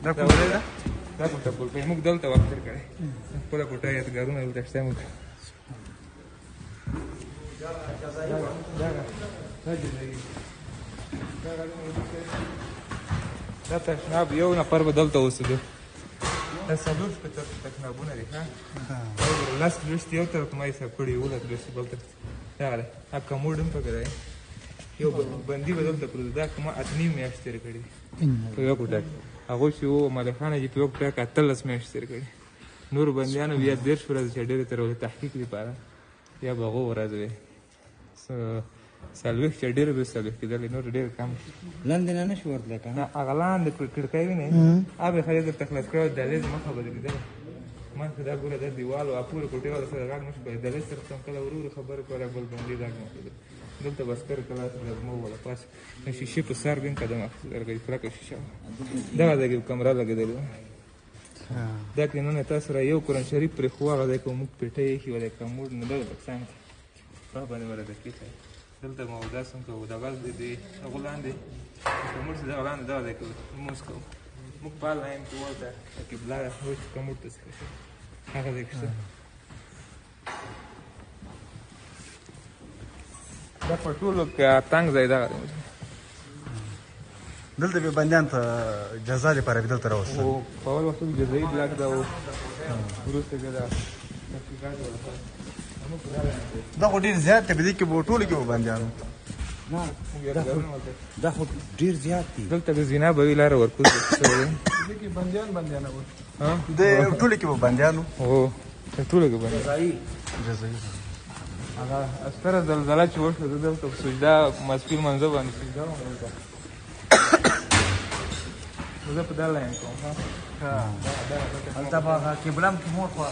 دا کوټه ده دا کوټه پورې موږ دلته وخت تېر کړی خپله کوټه یادګارونه دلته شته موږ دا تشناب یو نفر به دلته اوسېدو دا څلور شپېته تشنابونه دي لس لوستي یو طرف ما حساب کړي 11 لوستي بل طرف دغه دی کموډ هم پکې دی یو بندي به دلته پروت دا که ما 8 میاشتې تېرې کړي په یوه کوټه کې هغوی چې و ملخانه چې په یوه کوټه کې 18 میاشتې تېرې کړي نورو بندیانو بیا 10 ورځې چې ډېرې تر تحقیق لپاره یا به هغو ورځې وې 40 چې ډېر به 40 کېدلې نور ډېر کم لاندې نه شو ورتلی که نه هغه لاندې کړکۍ وینې هغه به خالي درته خلاص کړی دهلیز مخه به درېدله مخکې دا ګوره دا دیوال و پورې کوټې والا سره غږ نه شو کولی دهلیز سره ته هم کله ورو ورو خبرې کولی بل بندي غږ نه کېدل دلته بس کر کلاس لازمه وله پاس شیشې په سر بین قدم درګي کلکه شیشه دغه ځای کې کمره لګېدلې وه دا کې نن تاسو سره یو قرآن شریف پرې خو هغه ځای کې موږ پېټۍ ایښي وه د کموډ نه دغه اقسام کې په باندې ورته کېښی دلته مو اودس هم کوو دغه د هغو لاندې کموډ چې دغه لاندې دغه ځای کې لمونځ کوو موږ په لاین کې ورته قبله اوس کموډ ته څخه هغه ځای کې شته دا په ټولو کې تنګ ځای دغه دی دلته به بندیان ته جزا لپاره به دلته راوستل په اول وخت کې جزایي بلاک دا و وروسته کې دا تحقیقات ولا دا خو ډېر زیات دی په دې کې به ټولو کې به بندیان وو نه دا خو ډېر زیات دي دلته د زنا به وي لاره ورکوز شوی دی دې کې بندیان وو د ټولو کې به بندیان وو هو ټولو کې بندیان جزایي هغه ستره زلزله چې وشوه زه دلته په سجده مسجد منځه باندې سجده وم دلته زه په دا لاین کوم هلته به هغه قبله هم کې مور خوا